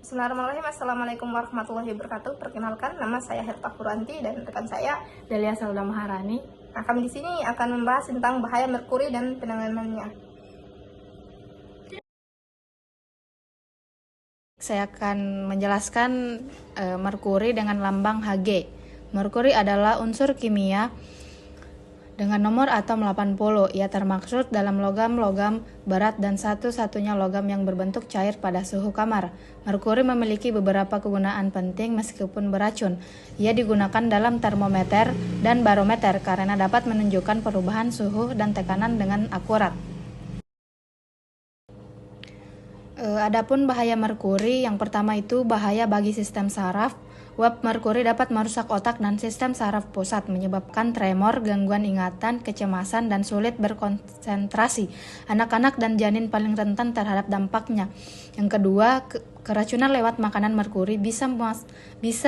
Bismillahirrahmanirrahim. Assalamualaikum warahmatullahi wabarakatuh. Perkenalkan, nama saya Herta Furanti dan rekan saya Delia Salda Maharani. Nah, kami di sini akan membahas tentang bahaya merkuri dan penanganannya. Saya akan menjelaskan merkuri dengan lambang Hg. Merkuri adalah unsur kimia dengan nomor atom 80. Ia termaksud dalam logam-logam berat dan satu-satunya logam yang berbentuk cair pada suhu kamar. Merkuri memiliki beberapa kegunaan penting meskipun beracun. Ia digunakan dalam termometer dan barometer karena dapat menunjukkan perubahan suhu dan tekanan dengan akurat. Adapun bahaya merkuri, yang pertama itu bahaya bagi sistem saraf. Uap merkuri dapat merusak otak dan sistem saraf pusat, menyebabkan tremor, gangguan ingatan, kecemasan, dan sulit berkonsentrasi. Anak-anak dan janin paling rentan terhadap dampaknya. Yang kedua, keracunan lewat makanan merkuri bisa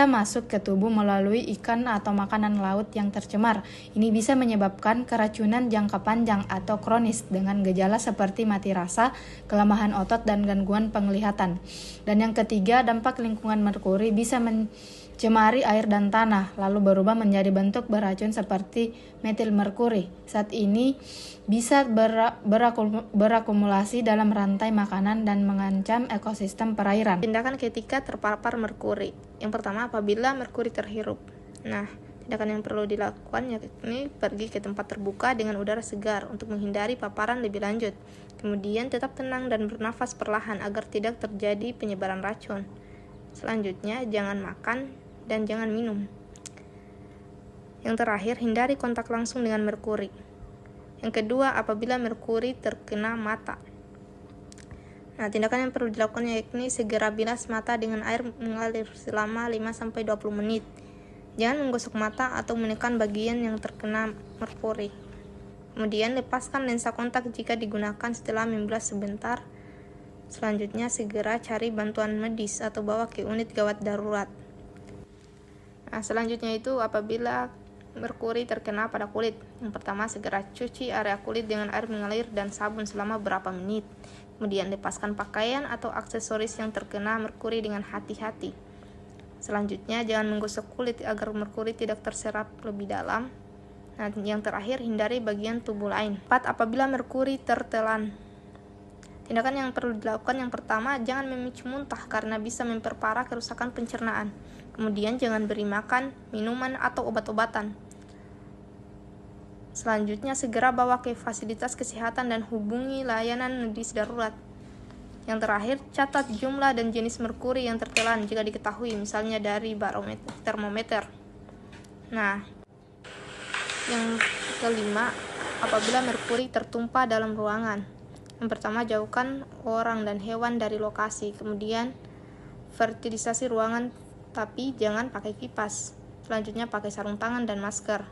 masuk ke tubuh melalui ikan atau makanan laut yang tercemar. Ini bisa menyebabkan keracunan jangka panjang atau kronis dengan gejala seperti mati rasa, kelemahan otot, dan gangguan penglihatan. Dan yang ketiga, dampak lingkungan merkuri bisa mencemari air dan tanah, lalu berubah menjadi bentuk beracun seperti metil merkuri. Saat ini bisa berakumulasi dalam rantai makanan dan mengancam ekosistem perairan. Tindakan ketika terpapar merkuri. Yang pertama, apabila merkuri terhirup. Nah, tindakan yang perlu dilakukan yakni pergi ke tempat terbuka dengan udara segar untuk menghindari paparan lebih lanjut. Kemudian tetap tenang dan bernafas perlahan agar tidak terjadi penyebaran racun. Selanjutnya, jangan makan dan jangan minum. Yang terakhir, hindari kontak langsung dengan merkuri. Yang kedua, apabila merkuri terkena mata. Nah, tindakan yang perlu dilakukan yakni segera bilas mata dengan air mengalir selama 5-20 menit. Jangan menggosok mata atau menekan bagian yang terkena merkuri. Kemudian, lepaskan lensa kontak jika digunakan setelah membilas sebentar. Selanjutnya, segera cari bantuan medis atau bawa ke unit gawat darurat. Nah, selanjutnya itu apabila merkuri terkena pada kulit. Yang pertama, segera cuci area kulit dengan air mengalir dan sabun selama beberapa menit. Kemudian lepaskan pakaian atau aksesoris yang terkena merkuri dengan hati-hati. Selanjutnya, jangan menggosok kulit agar merkuri tidak terserap lebih dalam. Nah, yang terakhir, hindari bagian tubuh lain. 4. Apabila merkuri tertelan. Tindakan yang perlu dilakukan yang pertama, jangan memicu muntah karena bisa memperparah kerusakan pencernaan. Kemudian jangan beri makan, minuman, atau obat-obatan. Selanjutnya, segera bawa ke fasilitas kesehatan dan hubungi layanan medis darurat. Yang terakhir, catat jumlah dan jenis merkuri yang tertelan jika diketahui, misalnya dari termometer. Nah, yang kelima, apabila merkuri tertumpah dalam ruangan. Yang pertama, jauhkan orang dan hewan dari lokasi. Kemudian, fertilisasi ruangan tapi jangan pakai kipas. Selanjutnya, pakai sarung tangan dan masker.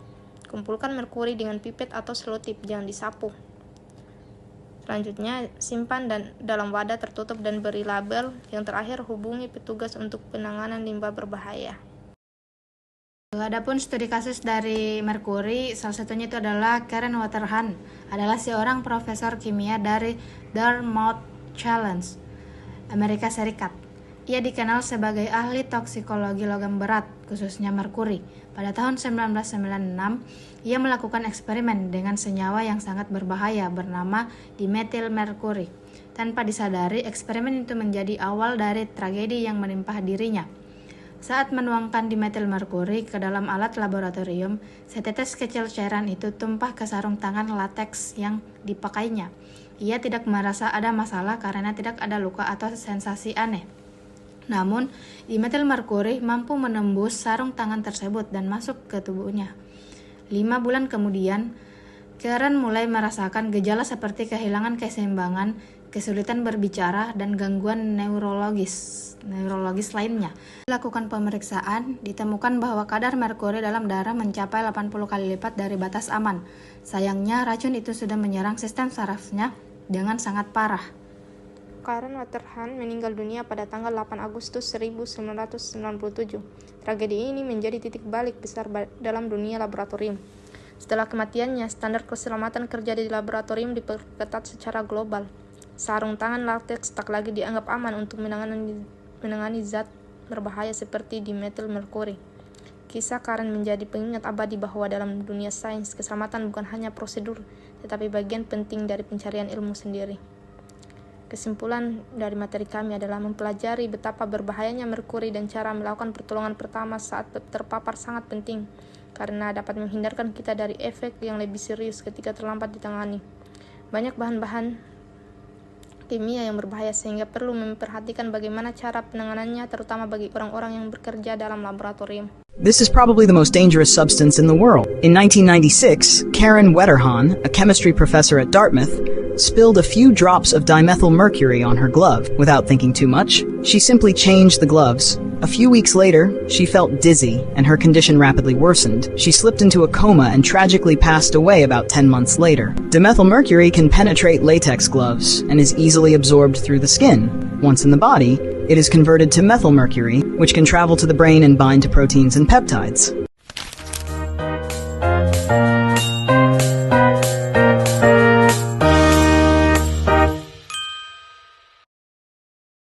Kumpulkan merkuri dengan pipet atau selotip, jangan disapu. Selanjutnya, simpan dalam wadah tertutup dan beri label. Yang terakhir, hubungi petugas untuk penanganan limbah berbahaya. Adapun studi kasus dari merkuri, salah satunya itu adalah Karen Waterhan, adalah seorang profesor kimia dari Dartmouth Challenge, Amerika Serikat. Ia dikenal sebagai ahli toksikologi logam berat, khususnya merkuri. Pada tahun 1996, ia melakukan eksperimen dengan senyawa yang sangat berbahaya bernama dimetil merkuri. Tanpa disadari, eksperimen itu menjadi awal dari tragedi yang menimpa dirinya. Saat menuangkan dimetil merkuri ke dalam alat laboratorium, setetes kecil cairan itu tumpah ke sarung tangan lateks yang dipakainya. Ia tidak merasa ada masalah karena tidak ada luka atau sensasi aneh. Namun, dimetil merkuri mampu menembus sarung tangan tersebut dan masuk ke tubuhnya. 5 bulan kemudian, Karen mulai merasakan gejala seperti kehilangan keseimbangan, kesulitan berbicara, dan gangguan neurologis lainnya. Dilakukan pemeriksaan, ditemukan bahwa kadar merkuri dalam darah mencapai 80 kali lipat dari batas aman. Sayangnya, racun itu sudah menyerang sistem sarafnya dengan sangat parah. Karen Waterhan meninggal dunia pada tanggal 8 Agustus 1997. Tragedi ini menjadi titik balik besar dalam dunia laboratorium. Setelah kematiannya, standar keselamatan kerja di laboratorium diperketat secara global. Sarung tangan lateks tak lagi dianggap aman untuk menangani menangani zat berbahaya seperti dimetil merkuri. Kisah Karen menjadi pengingat abadi bahwa dalam dunia sains, keselamatan bukan hanya prosedur, tetapi bagian penting dari pencarian ilmu sendiri. Kesimpulan dari materi kami adalah mempelajari betapa berbahayanya merkuri dan cara melakukan pertolongan pertama saat terpapar sangat penting, karena dapat menghindarkan kita dari efek yang lebih serius ketika terlambat ditangani. Banyak bahan-bahan kimia yang berbahaya sehingga perlu memperhatikan bagaimana cara penanganannya, terutama bagi orang-orang yang bekerja dalam laboratorium. This is probably the most dangerous substance in the world. In 1996, Karen Wetterhahn, a chemistry professor at Dartmouth, spilled a few drops of dimethylmercury on her glove. Without thinking too much, she simply changed the gloves. A few weeks later, she felt dizzy and her condition rapidly worsened. She slipped into a coma and tragically passed away about 10 months later. Dimethylmercury can penetrate latex gloves and is easily absorbed through the skin. Once in the body, it is converted to methylmercury, which can travel to the brain and bind to proteins and peptides.